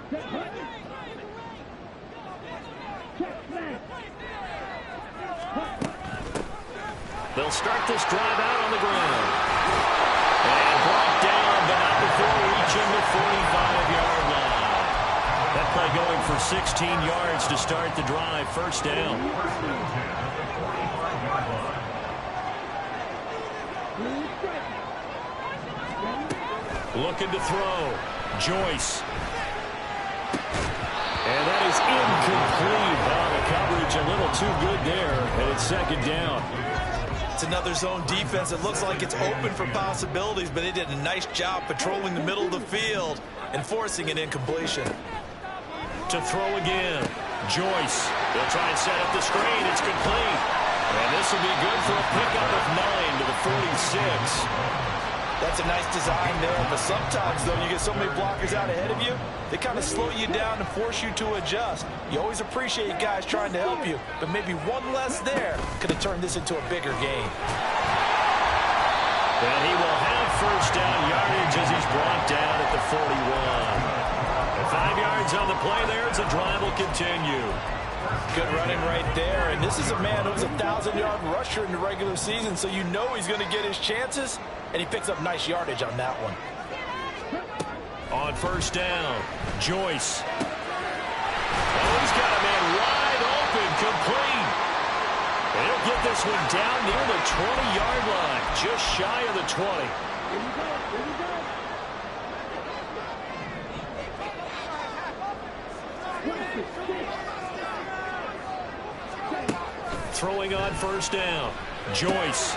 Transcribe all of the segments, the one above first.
They'll start this drive out on the ground. And brought down, but not before reaching the 45-yard line. That play going for 16 yards to start the drive. First down. Looking to throw. Joyce. And that is incomplete. The coverage a little too good there, and it's second down. It's another zone defense. It looks like it's open for possibilities, but they did a nice job patrolling the middle of the field and forcing an incompletion. To throw again. Joyce. They'll try and set up the screen. It's complete. And this will be good for a pickup of 9 to the 46. That's a nice design there, but sometimes, though, you get so many blockers out ahead of you, they kind of slow you down and force you to adjust. You always appreciate guys trying to help you, but maybe one less there could have turned this into a bigger game. And he will have first down yardage as he's brought down at the 41. And 5 yards on the play there as the drive will continue. Good running right there, and this is a man who was a 1,000-yard rusher in the regular season, so you know he's going to get his chances, and he picks up nice yardage on that one. On first down, Joyce. Oh, he's got a man wide open, complete. And he'll get this one down near the 20-yard line, just shy of the 20. Throwing on first down, Joyce.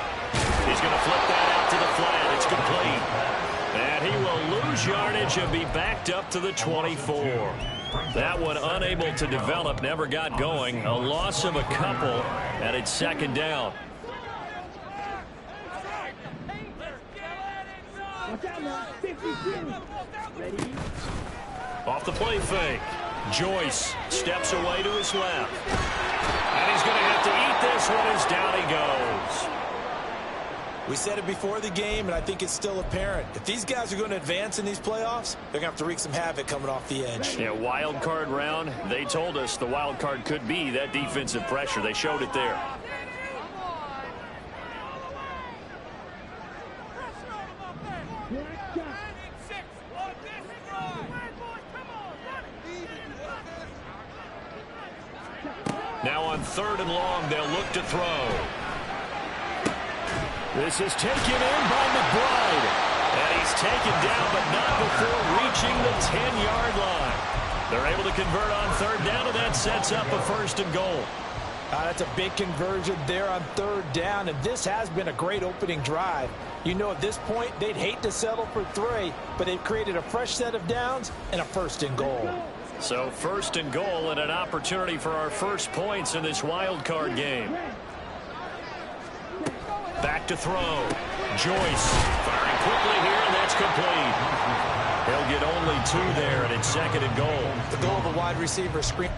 He's going to flip that out to the flat. It's complete. And he will lose yardage and be backed up to the 24. That one unable to develop, never got going. A loss of a couple, and it's second down. Off the play fake. Joyce steps away to his left. And he's going to have to eat this one as down he goes. We said it before the game, and I think it's still apparent. If these guys are going to advance in these playoffs, they're going to have to wreak some havoc coming off the edge. Yeah, wild card round. They told us the wild card could be that defensive pressure. They showed it there. Now on third and long, they'll look to throw. This is taken in by McBride. And he's taken down, but not before reaching the 10-yard line. They're able to convert on third down, and that sets up a first and goal. That's a big conversion there on third down, and this has been a great opening drive. You know, at this point, they'd hate to settle for 3, but they've created a fresh set of downs and a first and goal. So first and goal and an opportunity for our first points in this wild card game. Back to throw. Joyce firing quickly here, and that's complete. He'll get only 2 there, and it's second and goal. The goal of a wide receiver screen.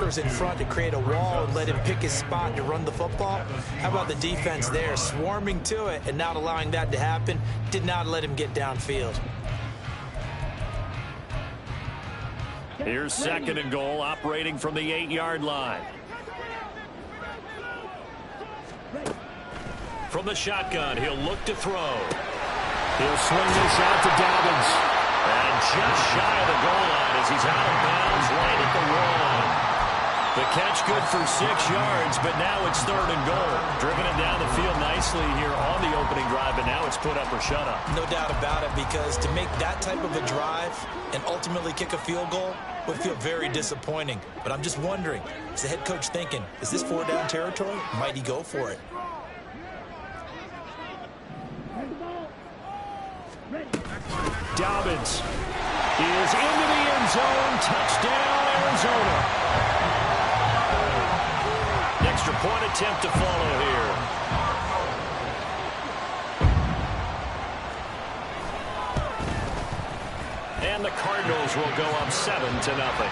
In front to create a wall and let him pick his spot to run the football. How about the defense there, swarming to it and not allowing that to happen? Did not let him get downfield. Here's second and goal, operating from the 8-yard line. From the shotgun, he'll look to throw. He'll swing this out to Dobbins. And just shy of the goal line as he's out of bounds right at the 1. The catch good for 6 yards, but now it's 3rd and goal. Driven it down the field nicely here on the opening drive, but now it's put up or shut up. No doubt about it, because to make that type of a drive and ultimately kick a field goal would feel very disappointing. But I'm just wondering, is the head coach thinking, is this 4-down territory? Might he go for it? Dobbins is into the end zone. Touchdown, Arizona. Extra point attempt to follow here. And the Cardinals will go up 7-0.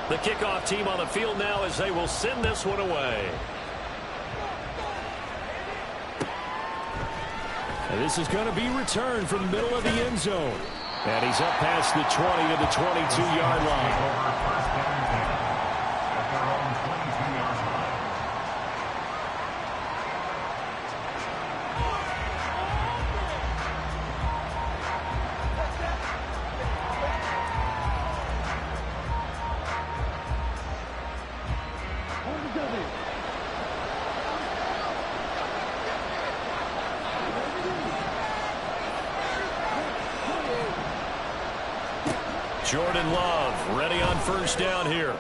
The kickoff team on the field now as they will send this one away. And this is going to be returned from the middle of the end zone. And he's up past the 20 to the 22-yard line. Jordan Love ready on first down here.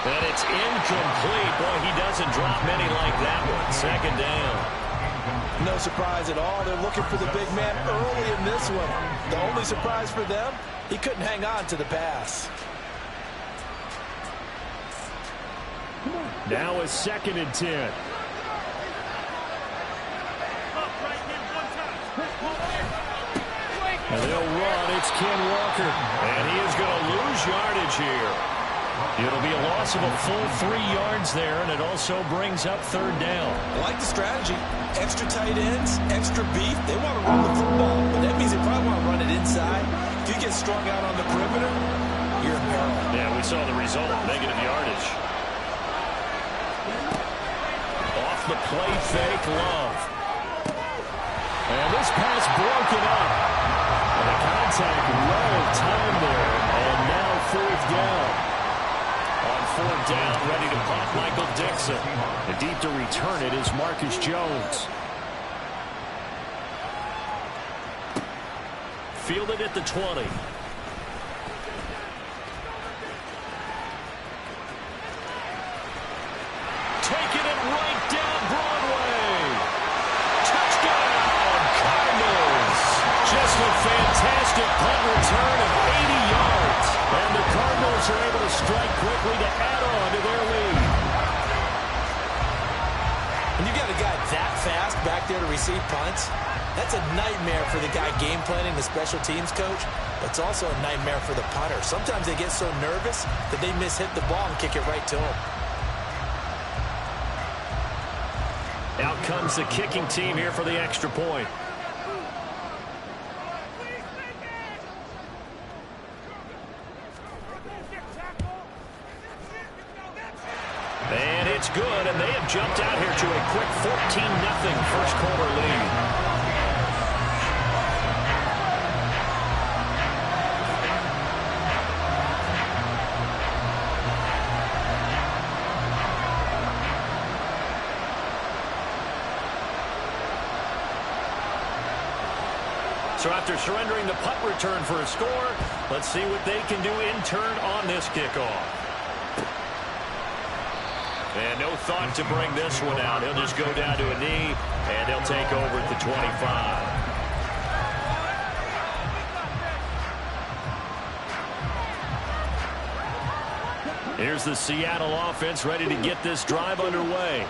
And it's incomplete. Boy, he doesn't drop many like that one. 2nd down. No surprise at all. They're looking for the big man early in this one. The only surprise for them, he couldn't hang on to the pass. Now a 2nd and 10. And they'll run. It's Ken Walker. And he is going to lose yardage here. It'll be a loss of a full 3 yards there, and it also brings up 3rd down. I like the strategy. Extra tight ends, extra beef. They want to run the football, but that means they probably want to run it inside. If you get strung out on the perimeter, you're in peril. Yeah, we saw the result. Negative yardage. Off the play fake, Love. And this pass broken up. And the contact well timed there. And now 4th down. On 4th down, ready to punt, Michael Dixon. And deep to return it is Marcus Jones. Fielded at the 20. Taking it right down Broadway. Touchdown, Cardinals. Just a fantastic punt return of 80 yards. And the Cardinals are able to strike quickly to add on to their lead. When you got a guy that fast back there to receive punts, that's a nightmare for the guy game planning, the special teams coach. But it's also a nightmare for the punter. Sometimes they get so nervous that they mishit the ball and kick it right to him. Out comes the kicking team here for the extra point. And it's good, and they have jumped out here to a quick 14-0 first quarter lead. So after surrendering the punt return for a score, let's see what they can do in turn on this kickoff. And no thought to bring this one out. He'll just go down to a knee, and they'll take over at the 25. Here's the Seattle offense ready to get this drive underway.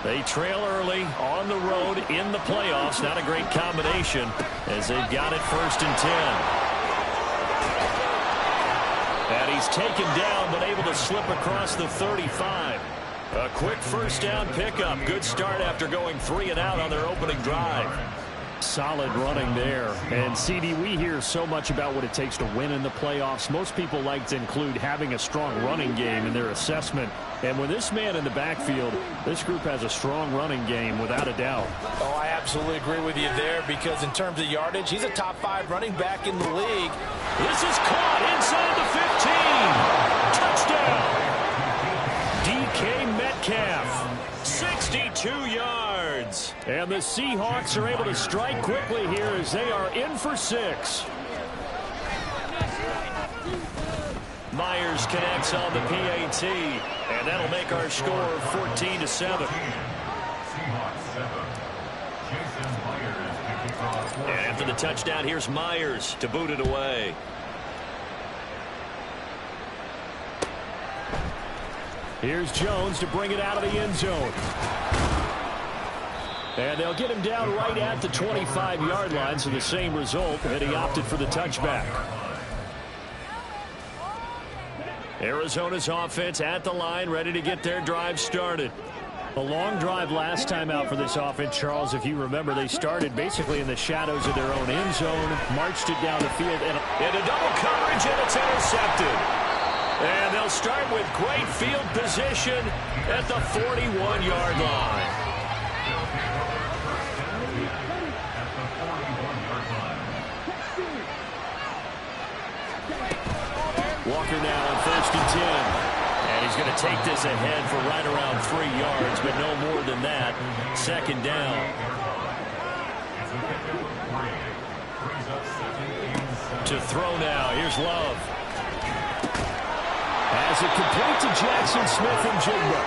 They trail early on the road in the playoffs. Not a great combination as they've got it 1st and 10. And he's taken down but able to slip across the 35. A quick 1st down pickup. Good start after going 3 and out on their opening drive. Solid running there. And, CD, we hear so much about what it takes to win in the playoffs. Most people like to include having a strong running game in their assessment. And with this man in the backfield, this group has a strong running game without a doubt. Oh, I absolutely agree with you there because in terms of yardage, he's a top 5 running back in the league. This is caught inside the 15. Touchdown. DK Metcalf, 62 yards. And the Seahawks are able to strike quickly here as they are in for 6. Myers connects on the PAT, and that'll make our score 14-7. And after the touchdown, here's Myers to boot it away. Here's Jones to bring it out of the end zone. And they'll get him down right at the 25-yard line, so the same result, and he opted for the touchback. Arizona's offense at the line, ready to get their drive started. A long drive last time out for this offense, Charles. If you remember, they started basically in the shadows of their own end zone, marched it down the field, and into double coverage, and it's intercepted. And they'll start with great field position at the 41-yard line. Walker now on 1st and 10. And he's going to take this ahead for right around 3 yards, but no more than that. 2nd down. To throw now. Here's Love. Has it complete to Jackson Smith and Jigba.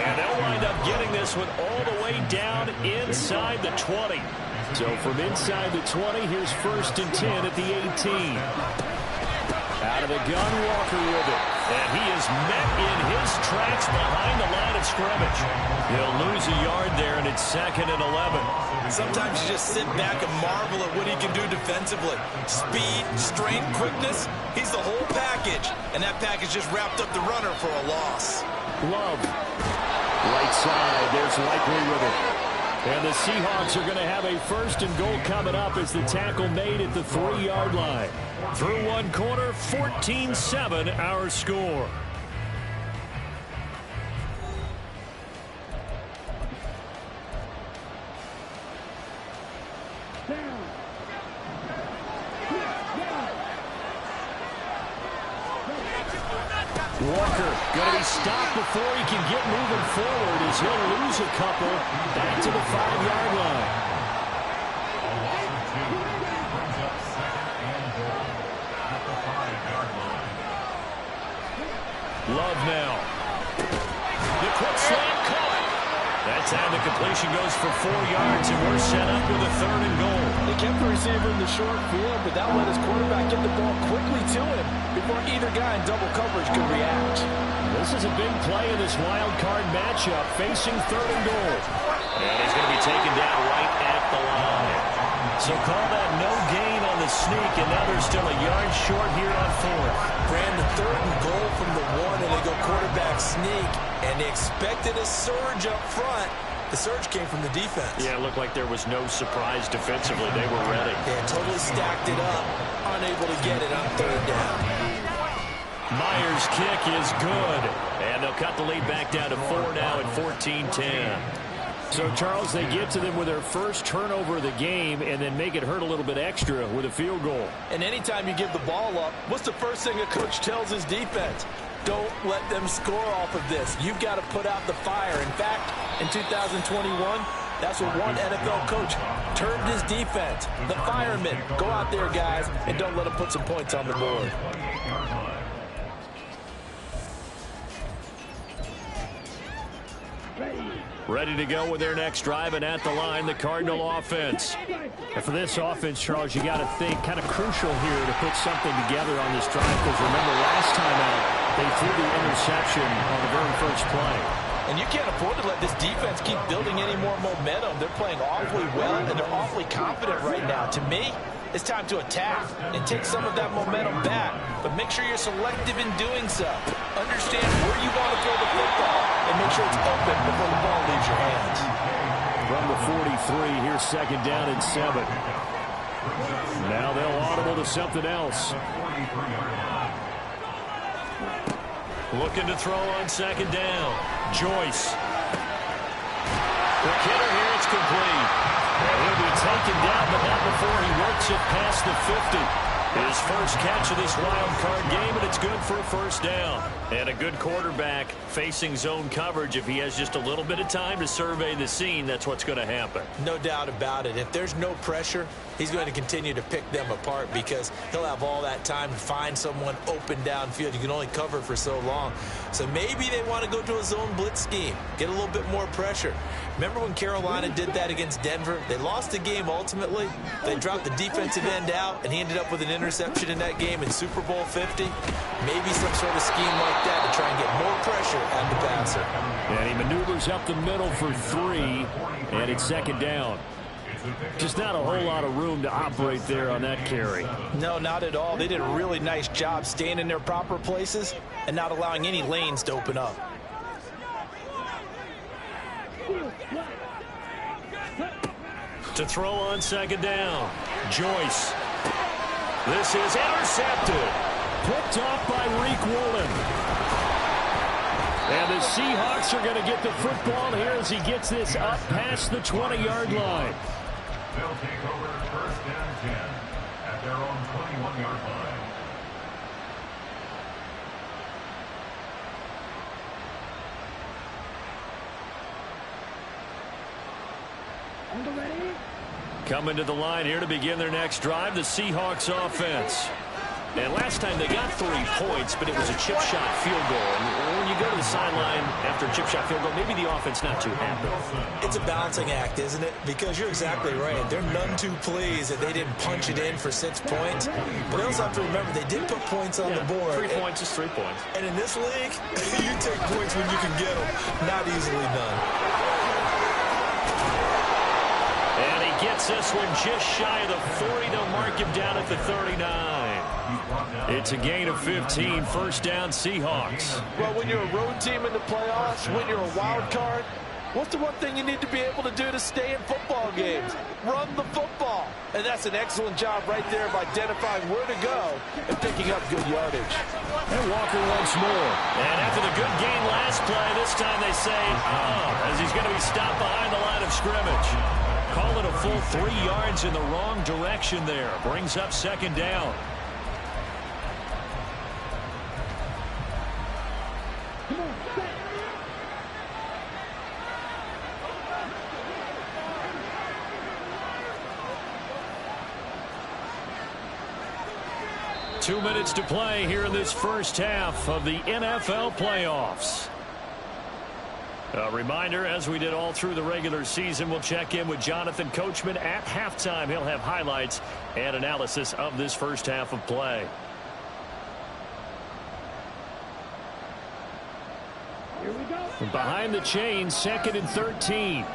And they'll wind up getting this one all the way down inside the 20. So from inside the 20, here's 1st and 10 at the 18. Out of the gun, Walker with it. And he is met in his tracks behind the line of scrimmage. He'll lose a yard there, and it's 2nd and 11. Sometimes you just sit back and marvel at what he can do defensively. Speed, strength, quickness, he's the whole package. And that package just wrapped up the runner for a loss. Love. Right side, there's Likely with it. And the Seahawks are going to have a 1st and goal coming up as the tackle made at the 3-yard line. Through one quarter, 14-7 our score. Walker going to be stopped before he can get moving forward as he'll lose a couple back to the 5-yard line. Love now. The quick slant caught. That time the completion goes for 4 yards, and we're set up with a 3rd and goal. They kept the receiver in the short field, but that let his quarterback get the ball quickly to him before either guy in double coverage could react. This is a big play in this wild card matchup, facing 3rd and goal. And he's going to be taken down right at the line. So call that no gain on the sneak, and now they're still a yard short here on 4th. Brandon, 3rd and goal from the 1, and they go quarterback sneak, and they expected a surge up front. The surge came from the defense. Yeah, it looked like there was no surprise defensively. They were ready. Yeah, totally stacked it up, unable to get it on 3rd down. Myers' kick is good, and they'll cut the lead back down to 4 now at 14-10. So, Charles, they get to them with their first turnover of the game and then make it hurt a little bit extra with a field goal. And anytime you give the ball up, what's the first thing a coach tells his defense? Don't let them score off of this. You've got to put out the fire. In fact, in 2021, that's what one NFL coach termed his defense. The firemen. Go out there, guys, and don't let them put some points on the board. Ready to go with their next drive, and at the line, the Cardinal offense. And for this offense, Charles, you got to think kind of crucial here to put something together on this drive, because remember last time out, they threw the interception on the very first play. And you can't afford to let this defense keep building any more momentum. They're playing awfully well, and they're awfully confident right now. To me, it's time to attack and take some of that momentum back. But make sure you're selective in doing so. Understand where you want to throw the football and make sure it's open before the ball leaves your hands. from the 43. Here's second down and 7. Now they'll audible to something else. Looking to throw on second down. Joyce. The hitter here, it's complete. And he'll be taken down, but not before he works it past the 50. His first catch of this wild card game, and it's good for a first down. And a good quarterback facing zone coverage. If he has just a little bit of time to survey the scene, that's what's going to happen. No doubt about it. If there's no pressure, he's going to continue to pick them apart because he'll have all that time to find someone open downfield. You can only cover for so long. So maybe they want to go to a zone blitz scheme, get a little bit more pressure. Remember when Carolina did that against Denver? They lost the game ultimately. They dropped the defensive end out, and he ended up with an interception in that game in Super Bowl 50. Maybe some sort of scheme like that to try and get more pressure at the passer. And he maneuvers up the middle for 3, and it's second down. Just not a whole lot of room to operate there on that carry. No, not at all. They did a really nice job staying in their proper places and not allowing any lanes to open up. To throw on second down, Joyce. This is intercepted. Picked off by Reek Woolen. And the Seahawks are going to get the football here as he gets this up past the 20-yard line. They'll take over first and 10 at their own 21-yard line. Coming to the line here to begin their next drive, the Seahawks offense. And last time they got 3 points, but it was a chip shot field goal. And when you go to the sideline after a chip shot field goal, maybe the offense not too happy. It's a balancing act, isn't it? Because you're exactly right. They're none too pleased that they didn't punch it in for 6 points. But they also have to remember they did put points on the board. 3 points is 3 points. And in this league, you take points when you can get them. Not easily done. And he gets this one just shy of the 40. They'll mark him down at the 39. It's a gain of 15. First down, Seahawks. Well, when you're a road team in the playoffs, when you're a wild card, what's the one thing you need to be able to do to stay in football games? Run the football. And that's an excellent job right there of identifying where to go and picking up good yardage. And Walker once more. And after the good gain last play, this time they say, as he's going to be stopped behind the line of scrimmage. Call it a full 3 yards in the wrong direction there. Brings up second down. Two minutes to play here in this first half of the NFL playoffs. A reminder, as we did all through the regular season, we'll check in with Jonathan Coachman at halftime. He'll have highlights and analysis of this first half of play. Here we go. From behind the chain, second and 13.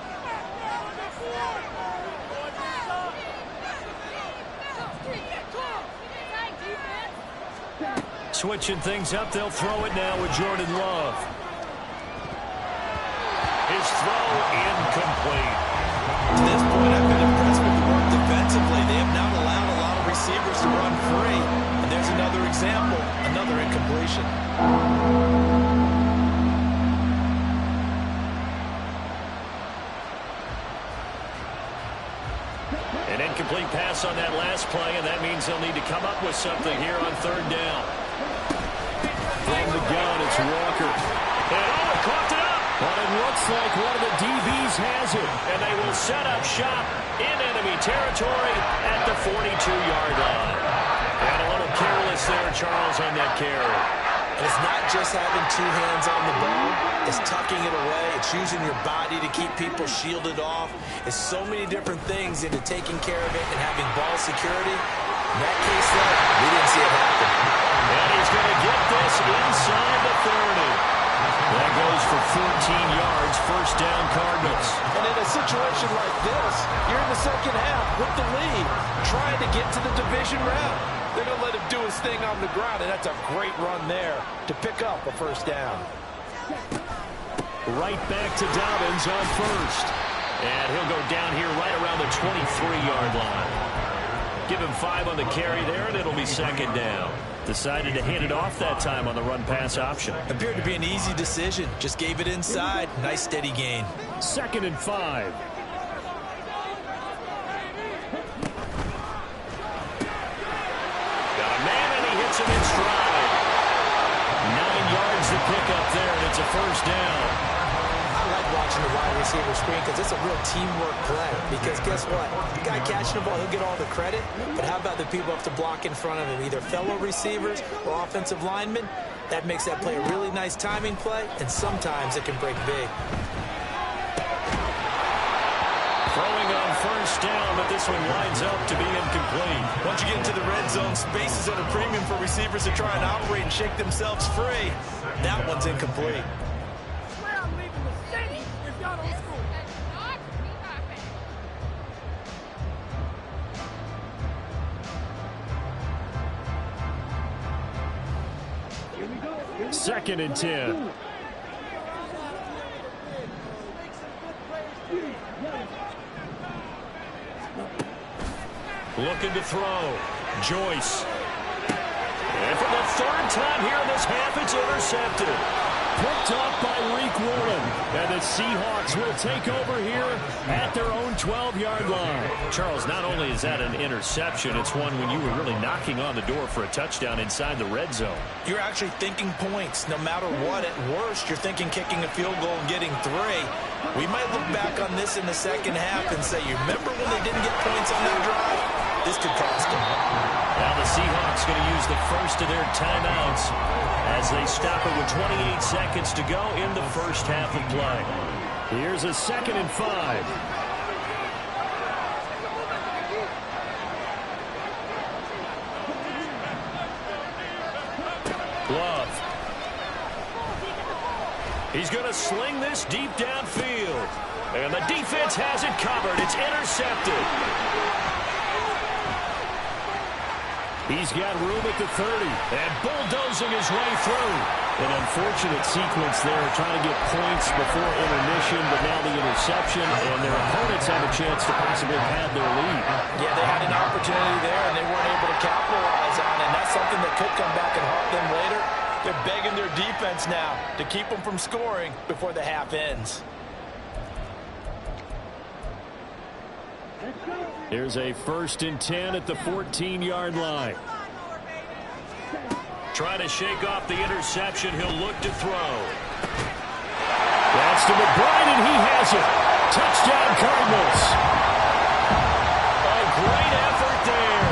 Switching things up, they'll throw it now with Jordan Love. His throw incomplete. To this point, I've been impressed with the work defensively. They have not allowed a lot of receivers to run free. And there's another example, another incompletion. An incomplete pass on that last play, and that means they'll need to come up with something here on third down. From the gun, it's Walker. And caught it up. But it looks like one of the DBs has it. And they will set up shop in enemy territory at the 42-yard line. And a little careless there, Charles, on that carry. And it's not just having 2 hands on the ball. It's tucking it away. It's using your body to keep people shielded off. It's so many different things into taking care of it and having ball security. In that case, though, we didn't see it happen. And he's going to get this inside the 30. That goes for 14 yards, first down Cardinals. And in a situation like this, you're in the second half with the lead, trying to get to the division round. They're going to let him do his thing on the ground, and that's a great run there to pick up a first down. Right back to Dobbins on first. And he'll go down here right around the 23-yard line. Give him 5 on the carry there, and it'll be second down. Decided to hand it off that time on the run-pass option. Appeared to be an easy decision. Just gave it inside. Nice steady gain. 2nd and 5. Got a man, and he hits him in stride. 9 yards to pick up there, and it's a first down. I like watching the wide receiver screen because it's a real teamwork play. Because guess what? The guy catching the ball, he'll get all the credit. But how about the people have to block in front of him, either fellow receivers or offensive linemen? That makes that play a really nice timing play, and sometimes it can break big. Throwing on first down, but this one winds up to be incomplete. Once you get into the red zone, space is at a premium for receivers to try and operate and shake themselves free. That one's incomplete. Second and 10. Looking to throw. Joyce. And for the 3rd time here in this half, it's intercepted. Picked off by Reek Woolen. And the Seahawks will take over here at their own 12-yard line. Charles, not only is that an interception, it's one when you were really knocking on the door for a touchdown inside the red zone. You're actually thinking points. No matter what, at worst, you're thinking kicking a field goal and getting 3. We might look back on this in the second half and say, you remember when they didn't get points on that drive? This could cost them. Now the Seahawks going to use the first of their timeouts as they stop it with 28 seconds to go in the first half of play. Here's a 2nd and 5. Love. He's going to sling this deep downfield. And the defense has it covered. It's intercepted. He's got room at the 30 and bulldozing his way through. An unfortunate sequence there, trying to get points before intermission, but now the interception, and their opponents have a chance to possibly pad their lead. Yeah, they had an opportunity there, and they weren't able to capitalize on it, and that's something that could come back and haunt them later. They're begging their defense now to keep them from scoring before the half ends. Here's a 1st and 10 at the 14-yard line. Trying to shake off the interception. He'll look to throw. That's to McBride, and he has it. Touchdown, Cardinals. A great effort there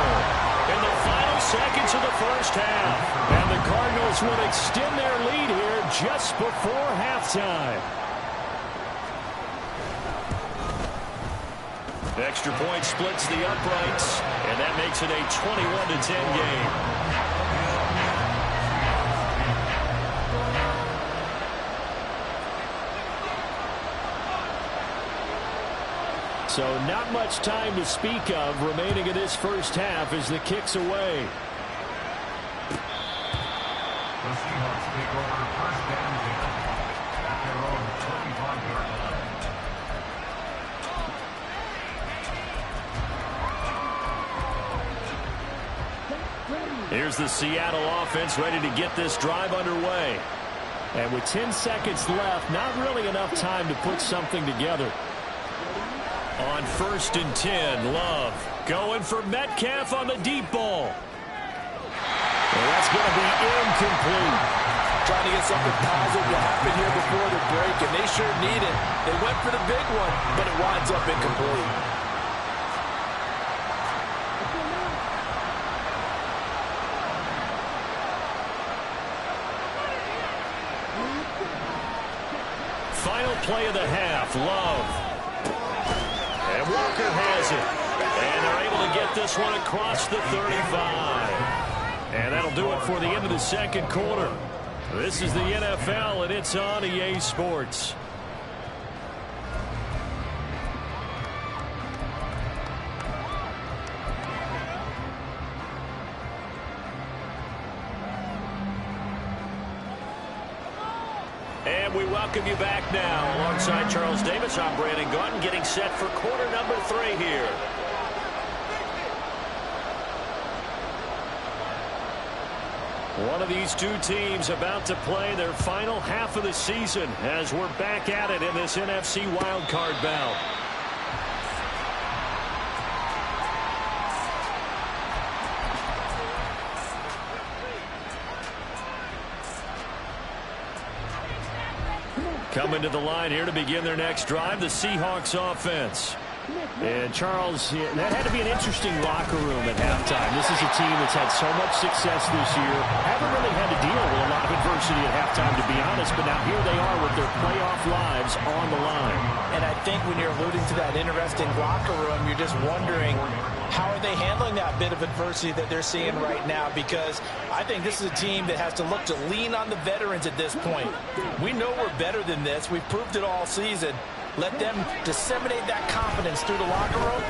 in the final seconds of the first half. And the Cardinals will extend their lead here just before halftime. Extra point splits the uprights, and that makes it a 21-10 game. So not much time to speak of remaining in this first half as the kick's away. The Seahawks take over first down at their own 25-yard line. Here's the Seattle offense ready to get this drive underway. And with 10 seconds left, not really enough time to put something together. On 1st and 10, Love going for Metcalf on the deep ball. And that's going to be incomplete. Trying to get something positive to happen here before the break, and they sure need it. They went for the big one, but it winds up incomplete. Final play of the half, Love. And Walker has it. And they're able to get this one across the 35. And that'll do it for the end of the second quarter. This is the NFL, and it's on EA Sports. And we welcome you back now. Alongside Charles Davis, I'm Brandon Gaudin, getting set for quarter number 3 here. One of these two teams about to play their final half of the season as we're back at it in this NFC wildcard bout. Coming to the line here to begin their next drive, the Seahawks offense. And Charles, that had to be an interesting locker room at halftime. This is a team that's had so much success this year. Haven't really had to deal with a lot of adversity at halftime, to be honest. But now here they are with their playoff lives on the line. And I think when you're alluding to that interesting locker room, you're just wondering, how are they handling that bit of adversity that they're seeing right now? Because I think this is a team that has to look to lean on the veterans at this point. We know we're better than this. We've proved it all season. Let them disseminate that confidence through the locker room.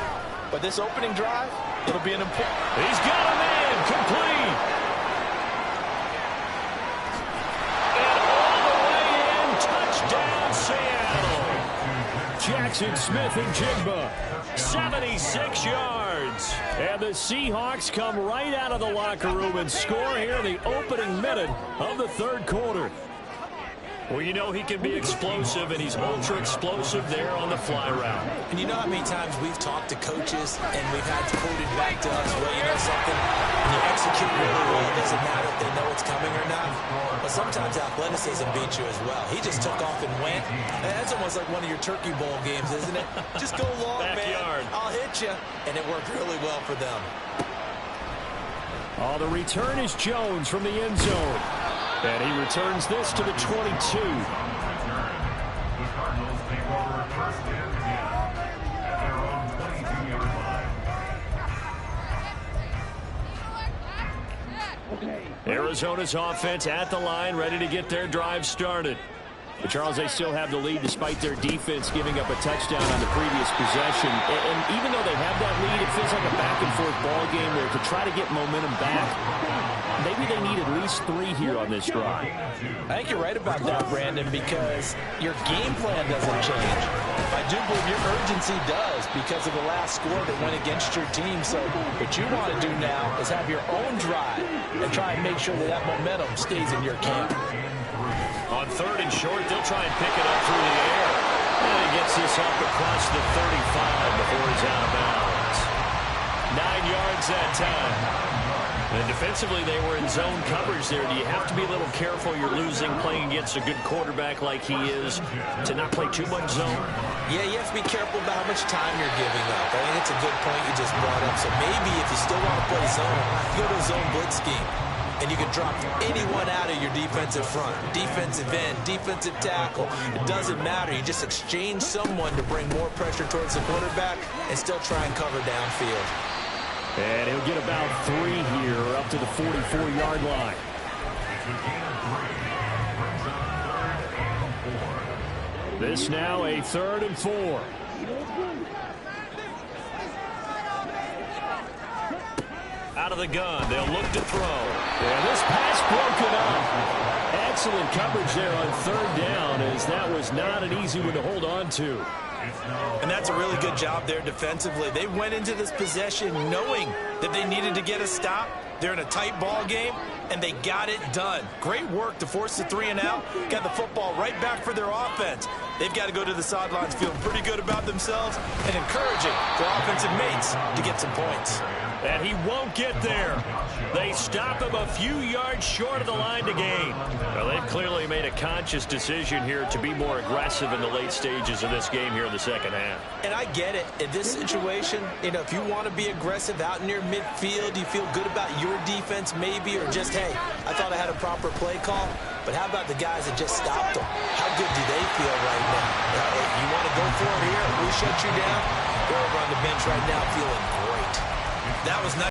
But this opening drive, it'll be an important... He's got a man, complete. And all the way in, touchdown Seattle. Jackson Smith-Njigba, 76 yards. And the Seahawks come right out of the locker room and score here in the opening minute of the third quarter. Well, you know he can be explosive, and he's ultra-explosive there on the fly route. And you know how many times we've talked to coaches, and we've had quoted back to us, well, you know something, when you execute really well, it doesn't matter if they know it's coming or not. But sometimes athleticism beats you as well. He just took off and went. And that's almost like one of your Turkey Bowl games, isn't it? Just go long, Backyard. man. I'll hit you. And it worked really well for them. Oh, the return is Jones from the end zone. And he returns this to the 22. The Cardinals take over first and 10 at their own 22-yard line. Arizona's offense at the line, ready to get their drive started. But, Charles, they still have the lead despite their defense giving up a touchdown on the previous possession. And even though they have that lead, it feels like a back-and-forth ball game where to try to get momentum back, maybe they need at least 3 here on this drive. I think you're right about that, Brandon, because your game plan doesn't change. I do believe your urgency does because of the last score that went against your team. So what you want to do now is have your own drive and try and make sure that that momentum stays in your camp. On third and short, they'll try and pick it up through the air. And he gets this up across the 35 before he's out of bounds. 9 yards that time. And defensively, they were in zone coverage there. Do you have to be a little careful? You're losing, playing against a good quarterback like he is, to not play too much zone? Yeah, you have to be careful about how much time you're giving up. I think it's a good point you just brought up. So maybe if you still want to play zone, you go to a zone blitz scheme. And you can drop anyone out of your defensive front. Defensive end, defensive tackle. It doesn't matter. You just exchange someone to bring more pressure towards the quarterback and still try and cover downfield. And he'll get about 3 here up to the 44-yard line. This now a 3rd and 4. Out of the gun, they'll look to throw. And this pass broken up. Excellent coverage there on 3rd down, as that was not an easy one to hold on to. And that's a really good job there defensively. They went into this possession knowing that they needed to get a stop. They're in a tight ball game, and they got it done. Great work to force the 3 and out. Got the football right back for their offense. They've got to go to the sidelines feeling pretty good about themselves and encouraging their offensive mates to get some points. And he won't get there. They stop him a few yards short of the line to gain. Well, they've clearly made a conscious decision here to be more aggressive in the late stages of this game here in the second half. And I get it. In this situation, you know, if you want to be aggressive out near midfield, you feel good about your defense maybe, or just, hey, I thought I had a proper play call. But how about the guys that just stopped them? How good do they feel right now? You want to go for it here? We shut you down? They're over on the bench right now feeling great. That was nice.